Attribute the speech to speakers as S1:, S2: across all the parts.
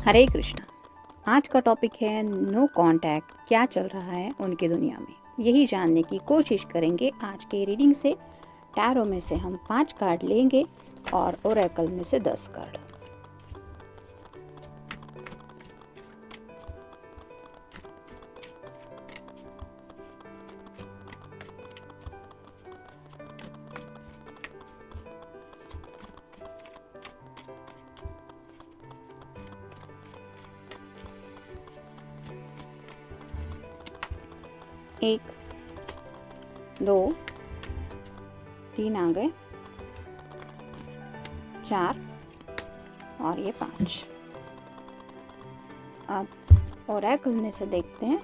S1: हरे कृष्णा। आज का टॉपिक है नो कांटेक्ट, क्या चल रहा है उनकी दुनिया में। यही जानने की कोशिश करेंगे आज के रीडिंग से। टैरो में से हम 5 कार्ड लेंगे और ओरेकल में से 10 कार्ड। एक, 2, 3 आ गए, 4 और ये 5। अब ओरेकल में से देखते हैं।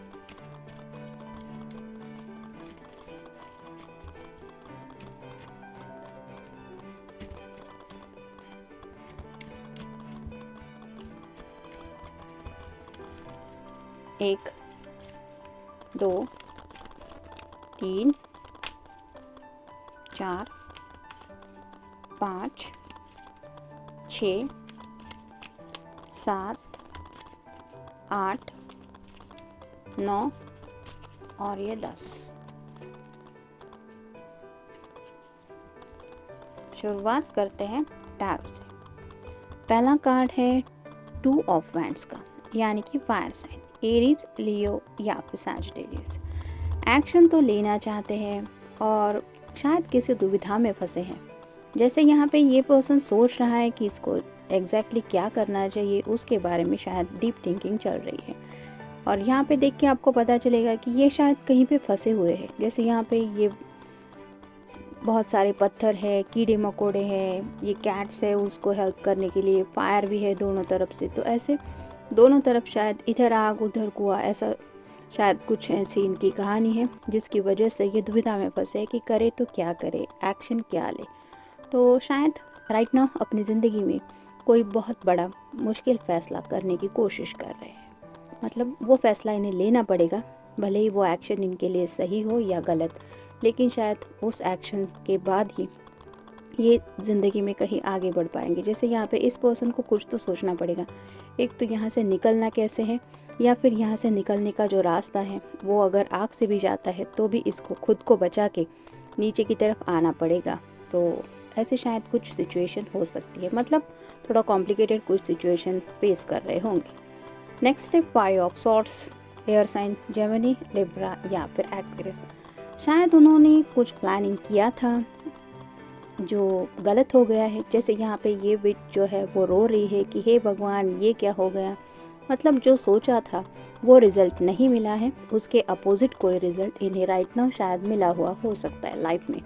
S1: एक, 2, 3, 4, 5, 6, 7, 8, 9 और ये 10। शुरुआत करते हैं टैरो से। पहला कार्ड है 2 ऑफ वैंड्स का, यानी कि फायर साइन, एरीज, लियो या फिर सैजिटेरियस। एक्शन तो लेना चाहते हैं और शायद किसी दुविधा में फंसे हैं। जैसे यहाँ पे ये पर्सन सोच रहा है कि इसको एग्जैक्टली क्या करना चाहिए, उसके बारे में शायद डीप थिंकिंग चल रही है। और यहाँ पे देख के आपको पता चलेगा कि ये शायद कहीं पे फंसे हुए हैं। जैसे यहाँ पे ये बहुत सारे पत्थर है, कीड़े मकोड़े हैं, ये कैट्स है उसको हेल्प करने के लिए, फायर भी है दोनों तरफ से। तो ऐसे दोनों तरफ शायद इधर आग उधर कुआं, ऐसा शायद कुछ ऐसी इनकी कहानी है जिसकी वजह से ये दुविधा में फंसे कि करे तो क्या करे, एक्शन क्या ले। तो शायद राइट नाउ अपनी ज़िंदगी में कोई बहुत बड़ा मुश्किल फ़ैसला करने की कोशिश कर रहे हैं। मतलब वो फ़ैसला इन्हें लेना पड़ेगा, भले ही वो एक्शन इनके लिए सही हो या गलत, लेकिन शायद उस एक्शन के बाद ही ये ज़िंदगी में कहीं आगे बढ़ पाएंगे। जैसे यहाँ पे इस पर्सन को कुछ तो सोचना पड़ेगा। एक तो यहाँ से निकलना कैसे है, या फिर यहाँ से निकलने का जो रास्ता है वो अगर आग से भी जाता है तो भी इसको खुद को बचा के नीचे की तरफ आना पड़ेगा। तो ऐसे शायद कुछ सिचुएशन हो सकती है, मतलब थोड़ा कॉम्प्लिकेटेड कुछ सिचुएशन फेस कर रहे होंगे। नेक्स्ट है 5 of swords, air sign, Gemini, Libra या फिर एक्वेरियस। शायद उन्होंने कुछ प्लानिंग किया था जो गलत हो गया है। जैसे यहाँ पे ये विच जो है वो रो रही है कि हे भगवान ये क्या हो गया। मतलब जो सोचा था वो रिज़ल्ट नहीं मिला है, उसके अपोजिट कोई रिज़ल्ट इन्हें राइट नाउ शायद मिला हुआ हो सकता है लाइफ में।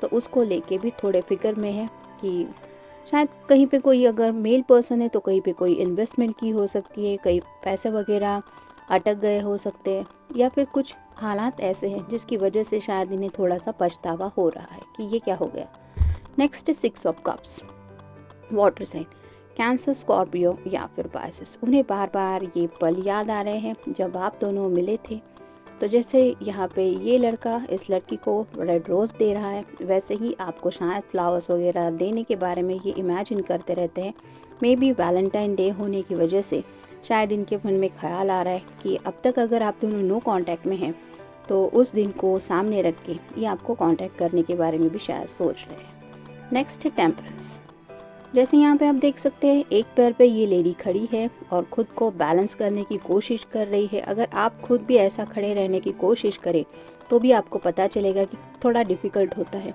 S1: तो उसको लेके भी थोड़े फिक्र में है कि शायद कहीं पे कोई अगर मेल पर्सन है तो कहीं पे कोई इन्वेस्टमेंट की हो सकती है, कई पैसे वगैरह अटक गए हो सकते हैं, या फिर कुछ हालात ऐसे हैं जिसकी वजह से शायद इन्हें थोड़ा सा पछतावा हो रहा है कि ये क्या हो गया। Next 6 of cups, water sign, Cancer, Scorpio या फिर पाइसेस। उन्हें बार बार ये पल याद आ रहे हैं जब आप दोनों मिले थे। तो जैसे यहाँ पे ये लड़का इस लड़की को रेड रोज़ दे रहा है, वैसे ही आपको शायद फ्लावर्स वगैरह देने के बारे में ये इमेजिन करते रहते हैं। मे बी वैलेंटाइन डे होने की वजह से शायद इनके मन में ख्याल आ रहा है कि अब तक अगर आप दोनों नो कांटेक्ट में हैं तो उस दिन को सामने रख के ये आपको कांटेक्ट करने के बारे में भी शायद सोच रहे हैं। नेक्स्ट है टेम्परेंस। जैसे यहाँ पे आप देख सकते हैं एक पैर पे ये लेडी खड़ी है और खुद को बैलेंस करने की कोशिश कर रही है। अगर आप खुद भी ऐसा खड़े रहने की कोशिश करें तो भी आपको पता चलेगा कि थोड़ा डिफ़िकल्ट होता है,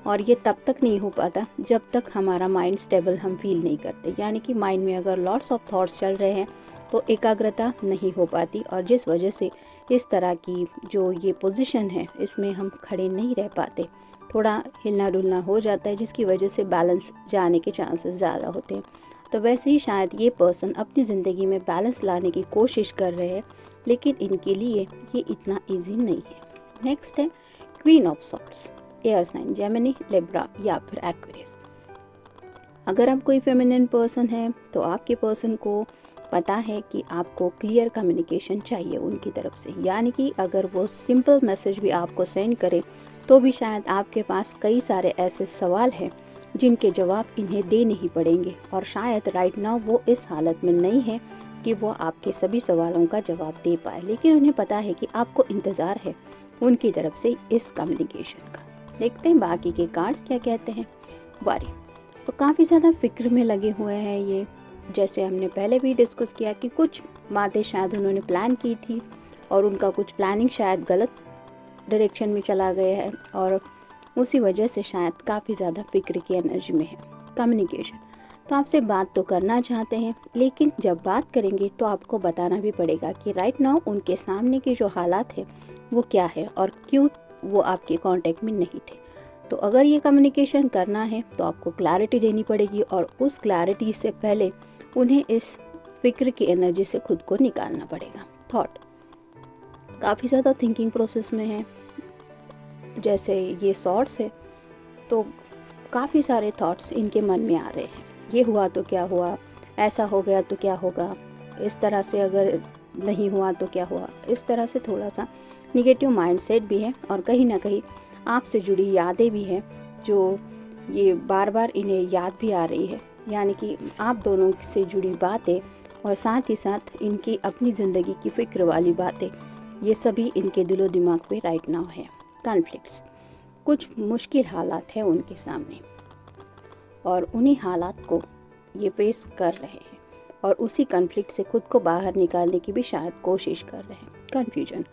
S1: और ये तब तक नहीं हो पाता जब तक हमारा माइंड स्टेबल हम फील नहीं करते। यानी कि माइंड में अगर लॉट्स ऑफ थॉट्स चल रहे हैं तो एकाग्रता नहीं हो पाती, और जिस वजह से इस तरह की जो ये पोजीशन है इसमें हम खड़े नहीं रह पाते, थोड़ा हिलना डुलना हो जाता है, जिसकी वजह से बैलेंस जाने के चांसेस ज़्यादा होते हैं। तो वैसे ही शायद ये पर्सन अपनी ज़िंदगी में बैलेंस लाने की कोशिश कर रहे हैं, लेकिन इनके लिए ये इतना इजी नहीं है। नेक्स्ट है queen of swords, air sign, Gemini, Libra या फिर एक्वेरियस। अगर आप कोई फेमिनिन पर्सन है तो आपके पर्सन को पता है कि आपको क्लियर कम्युनिकेशन चाहिए उनकी तरफ से। यानी कि अगर वो सिंपल मैसेज भी आपको सेंड करे तो भी शायद आपके पास कई सारे ऐसे सवाल हैं जिनके जवाब इन्हें देने ही पड़ेंगे, और शायद राइट नाउ वो इस हालत में नहीं है कि वो आपके सभी सवालों का जवाब दे पाए, लेकिन उन्हें पता है कि आपको इंतज़ार है उनकी तरफ से इस कम्युनिकेशन का। देखते हैं बाकी के कार्ड्स क्या कहते हैं। वरी, तो काफ़ी ज़्यादा फिक्र में लगे हुए हैं ये। जैसे हमने पहले भी डिस्कस किया कि कुछ बातें शायद उन्होंने प्लान की थी और उनका कुछ प्लानिंग शायद गलत डायरेक्शन में चला गया है और उसी वजह से शायद काफ़ी ज़्यादा फिक्र की एनर्जी में है। कम्युनिकेशन, तो आपसे बात तो करना चाहते हैं, लेकिन जब बात करेंगे तो आपको बताना भी पड़ेगा कि राइट नाउ उनके सामने के जो हालात है वो क्या है और क्यों वो आपके कांटेक्ट में नहीं थे। तो अगर ये कम्युनिकेशन करना है तो आपको क्लैरिटी देनी पड़ेगी और उस क्लैरिटी से पहले उन्हें इस फिक्र की एनर्जी से खुद को निकालना पड़ेगा। थॉट, काफ़ी ज़्यादा थिंकिंग प्रोसेस में है। जैसे ये सॉर्ट्स है तो काफ़ी सारे थॉट्स इनके मन में आ रहे हैं। ये हुआ तो क्या हुआ, ऐसा हो गया तो क्या होगा, इस तरह से अगर नहीं हुआ तो क्या हुआ। इस तरह से थोड़ा सा निगेटिव माइंडसेट भी है और कहीं ना कहीं आपसे जुड़ी यादें भी हैं जो ये बार बार इन्हें याद भी आ रही है। यानी कि आप दोनों से जुड़ी बातें और साथ ही साथ इनकी अपनी ज़िंदगी की फ़िक्र वाली बातें, ये सभी इनके दिलो दिमाग पे राइट नाउ है। कॉन्फ्लिक्ट्स, कुछ मुश्किल हालात हैं उनके सामने और उन्हीं हालात को ये फेस कर रहे हैं और उसी कॉन्फ्लिक्ट से खुद को बाहर निकालने की भी शायद कोशिश कर रहे हैं। कन्फ्यूजन,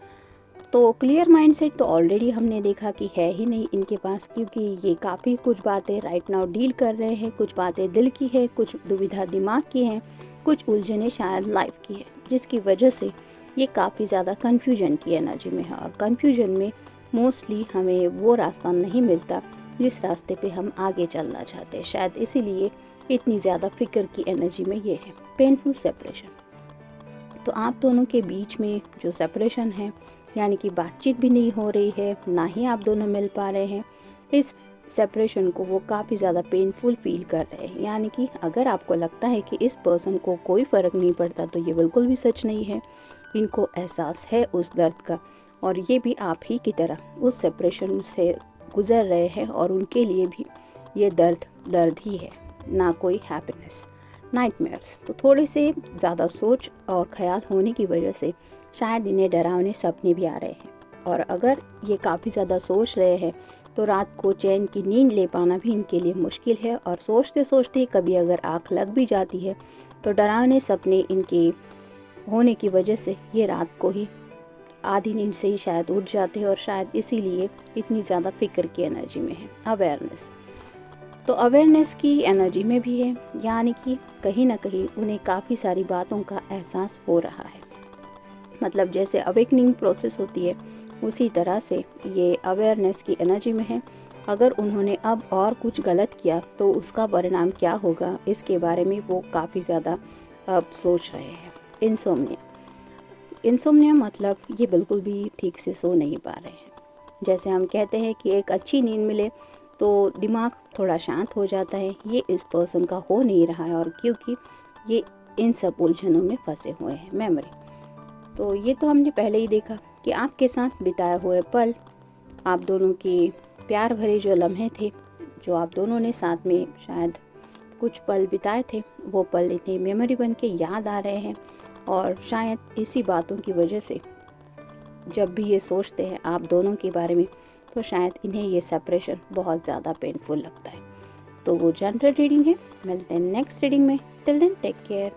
S1: तो क्लियर माइंडसेट तो ऑलरेडी हमने देखा कि है ही नहीं इनके पास, क्योंकि ये काफ़ी कुछ बातें राइट नाउ डील कर रहे हैं। कुछ बातें दिल की है, कुछ दुविधा दिमाग की हैं, कुछ उलझने शायद लाइफ की है, जिसकी वजह से ये काफ़ी ज़्यादा कन्फ्यूजन की एनर्जी में है। और कन्फ्यूजन में मोस्टली हमें वो रास्ता नहीं मिलता जिस रास्ते पे हम आगे चलना चाहते हैं। शायद इसीलिए इतनी ज़्यादा फिक्र की एनर्जी में ये है। पेनफुल सेपरेशन, तो आप दोनों के बीच में जो सेपरेशन है, यानी कि बातचीत भी नहीं हो रही है, ना ही आप दोनों मिल पा रहे हैं, इस सेपरेशन को वो काफ़ी ज़्यादा पेनफुल फील कर रहे हैं। यानी कि अगर आपको लगता है कि इस पर्सन को कोई फ़र्क नहीं पड़ता तो ये बिल्कुल भी सच नहीं है। इनको एहसास है उस दर्द का और ये भी आप ही की तरह उस सेपरेशन से गुज़र रहे हैं और उनके लिए भी ये दर्द ही है, ना कोई हैप्पीनेस। नाइटमेयर्स, तो थोड़े से ज़्यादा सोच और ख्याल होने की वजह से शायद इन्हें डरावने सपने भी आ रहे हैं और अगर ये काफ़ी ज़्यादा सोच रहे हैं तो रात को चैन की नींद ले पाना भी इनके लिए मुश्किल है। और सोचते सोचते कभी अगर आँख लग भी जाती है तो डरावने सपने इनके होने की वजह से ये रात को ही आधी नींद से ही शायद उठ जाते हैं और शायद इसीलिए इतनी ज़्यादा फिक्र की एनर्जी में है। अवेयरनेस, तो अवेयरनेस की एनर्जी में भी है, यानी कि कहीं ना कहीं उन्हें काफ़ी सारी बातों का एहसास हो रहा है। मतलब जैसे अवेकनिंग प्रोसेस होती है उसी तरह से ये अवेयरनेस की एनर्जी में है। अगर उन्होंने अब और कुछ गलत किया तो उसका परिणाम क्या होगा, इसके बारे में वो काफ़ी ज़्यादा अब सोच रहे हैं। इंसोम्निया मतलब ये बिल्कुल भी ठीक से सो नहीं पा रहे हैं। जैसे हम कहते हैं कि एक अच्छी नींद मिले तो दिमाग थोड़ा शांत हो जाता है, ये इस पर्सन का हो नहीं रहा है और क्योंकि ये इन सब उलझनों में फंसे हुए हैं। मेमोरी, तो ये तो हमने पहले ही देखा कि आपके साथ बिताए हुए पल, आप दोनों के प्यार भरे जो लम्हे थे, जो आप दोनों ने साथ में शायद कुछ पल बिताए थे, वो पल इन्हें मेमोरी बन के याद आ रहे हैं और शायद इसी बातों की वजह से जब भी ये सोचते हैं आप दोनों के बारे में तो शायद इन्हें ये सेपरेशन बहुत ज़्यादा पेनफुल लगता है। तो वो जनरल रीडिंग है, मिलते हैं नेक्स्ट रीडिंग में। Till then take care.